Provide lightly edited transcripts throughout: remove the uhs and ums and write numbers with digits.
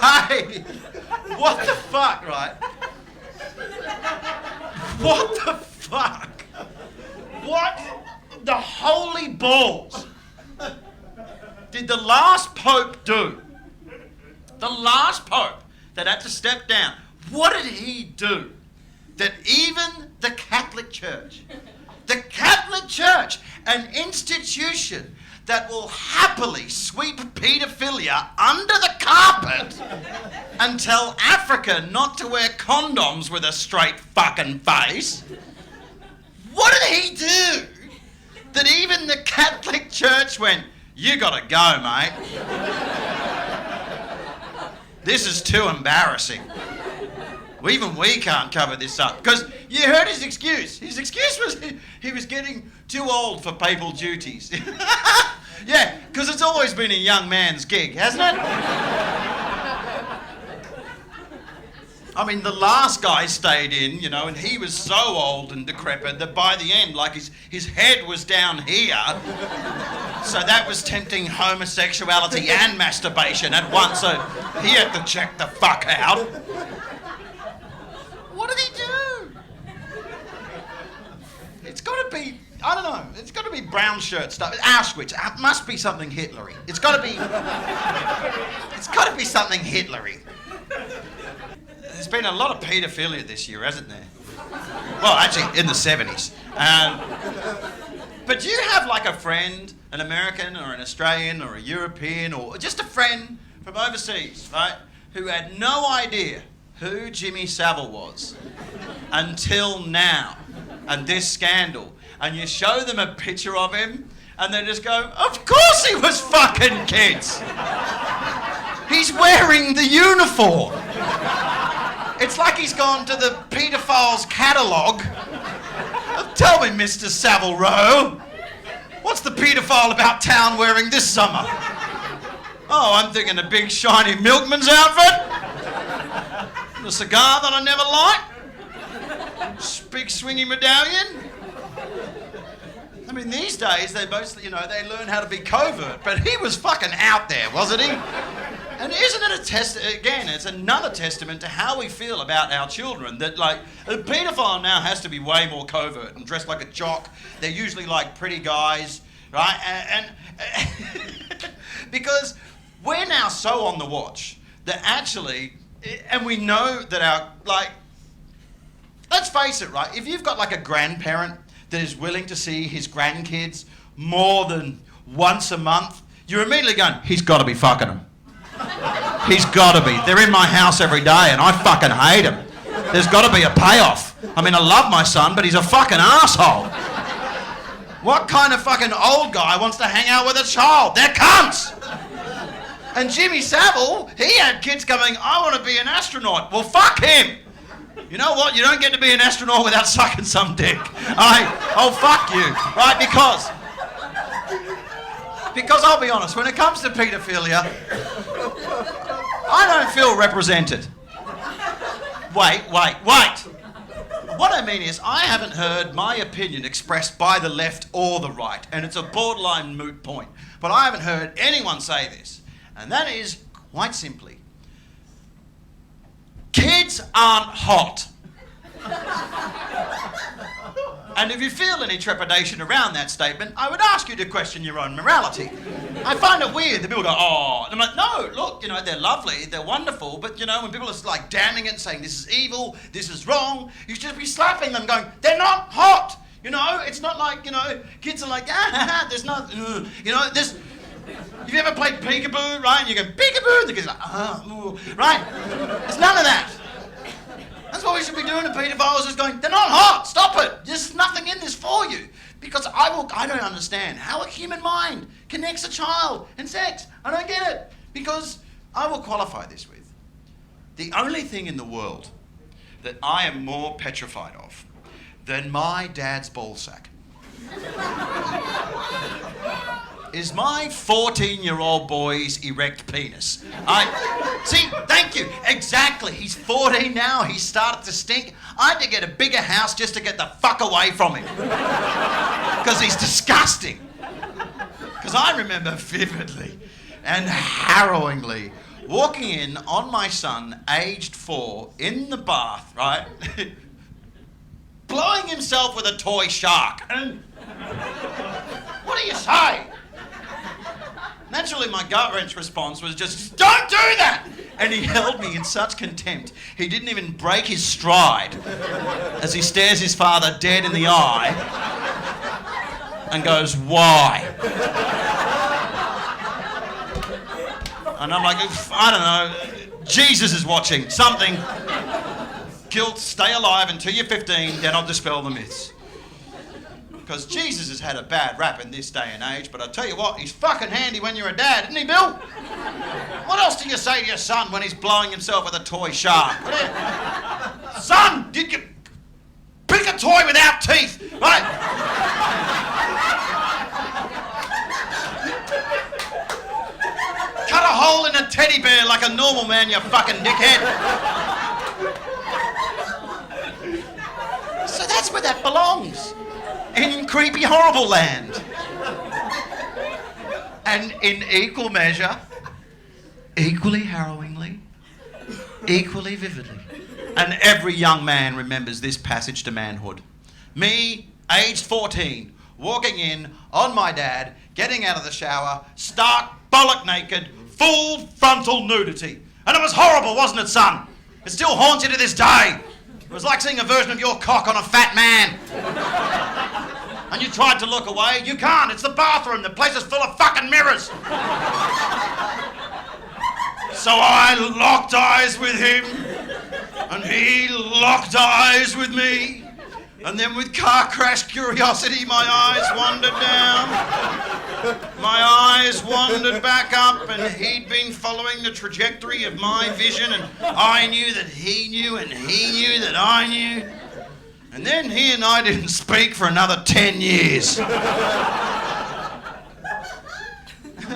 Hey, what the fuck, right? What the fuck? What the holy balls did the last pope do? The last pope that had to step down, what did he do that even the Catholic Church, an institution that will happily sweep paedophilia under the carpet and tell Africa not to wear condoms with a straight fucking face, what did he do that even the Catholic Church went, you gotta go, mate. This is too embarrassing. Even we can't cover this up. Because you heard his excuse. His excuse was he was getting too old for papal duties. Yeah, because it's always been a young man's gig, hasn't it? I mean, the last guy stayed in, you know, and he was so old and decrepit that by the end, like, his head was down here. So that was tempting homosexuality and masturbation at once, so he had to check the fuck out. What did he do? It's got to be, I don't know, it's got to be brown shirt stuff. Auschwitz, it must be something Hitlery. It's got to be something Hitlery. There's been a lot of paedophilia this year, hasn't there? Well, actually, in the 70s. But do you have like a friend, an American or an Australian or a European or just a friend from overseas, right, who had no idea who Jimmy Savile was until now and this scandal, and you show them a picture of him and they just go, of course he was fucking kids. He's wearing the uniform. It's like he's gone to the paedophiles catalogue. Tell me, Mr. Savile Row, what's the paedophile about town wearing this summer? Oh, I'm thinking a big shiny milkman's outfit. The cigar that I never liked. Big swingy medallion. I mean, these days, they mostly, you know, they learn how to be covert, but he was fucking out there, wasn't he? And isn't it again, it's another testament to how we feel about our children, that, like, a paedophile now has to be way more covert and dressed like a jock. They're usually, like, pretty guys, right? And because we're now so on the watch that actually, and we know that our, like, let's face it, right? If you've got, like, a grandparent that is willing to see his grandkids more than once a month, you're immediately going, he's got to be fucking them. He's got to be. They're in my house every day and I fucking hate him. There's got to be a payoff. I mean, I love my son, but he's a fucking asshole. What kind of fucking old guy wants to hang out with a child? They're cunts. And Jimmy Savile, he had kids going, I want to be an astronaut. Well, fuck him. You know what? You don't get to be an astronaut without sucking some dick. Oh, fuck you. Right? Because I'll be honest, when it comes to paedophilia, I don't feel represented. Wait. What I mean is, I haven't heard my opinion expressed by the left or the right, and it's a borderline moot point. But I haven't heard anyone say this, and that is, quite simply, kids aren't hot. And if you feel any trepidation around that statement, I would ask you to question your own morality. I find it weird that people go, oh, and I'm like, no, look, you know, they're lovely, they're wonderful, but, you know, when people are like damning it, saying this is evil, this is wrong, you should be slapping them going, they're not hot, you know, it's not like, you know, kids are like, there's not, you know, there's, have you ever played peekaboo, right, and you go, peekaboo, and the kids are like, right, there's none of that. That's what we should be doing to paedophiles, is going, they're not hot, stop it. There's nothing in this for you. Because I don't understand how a human mind connects a child and sex. I don't get it. Because I will qualify this with, the only thing in the world that I am more petrified of than my dad's ballsack is my 14-year-old boy's erect penis. See, thank you, exactly. He's 14 now, he's started to stink. I had to get a bigger house just to get the fuck away from him. Because he's disgusting. Because I remember vividly and harrowingly walking in on my son, aged 4, in the bath, right? Blowing himself with a toy shark. And what do you say? Naturally, my gut-wrench response was just, don't do that! And he held me in such contempt, he didn't even break his stride as he stares his father dead in the eye and goes, why? And I'm like, I don't know, Jesus is watching, something. Guilt, stay alive until you're 15, then I'll dispel the myths. Because Jesus has had a bad rap in this day and age, but I tell you what, he's fucking handy when you're a dad, isn't he, Bill? What else do you say to your son when he's blowing himself with a toy shark? Son, did you pick a toy without teeth, right? Cut a hole in a teddy bear like a normal man, you fucking dickhead. So that's where that belongs. In creepy, horrible land. And in equal measure, equally harrowingly, equally vividly. And every young man remembers this passage to manhood. Me, aged 14, walking in on my dad, getting out of the shower, stark, bollock naked, full frontal nudity. And it was horrible, wasn't it, son? It still haunts you to this day. It was like seeing a version of your cock on a fat man. And you tried to look away. You can't. It's the bathroom. The place is full of fucking mirrors. So I locked eyes with him. And he locked eyes with me. And then with car crash curiosity, my eyes wandered down. My eyes wandered back up, and he'd been following the trajectory of my vision, and I knew that he knew, and he knew that I knew. And then he and I didn't speak for another 10 years. I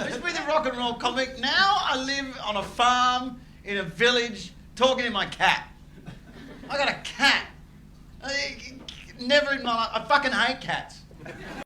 used to be the rock and roll comic. Now I live on a farm in a village talking to my cat. I got a cat. Never in my life. I fucking hate cats.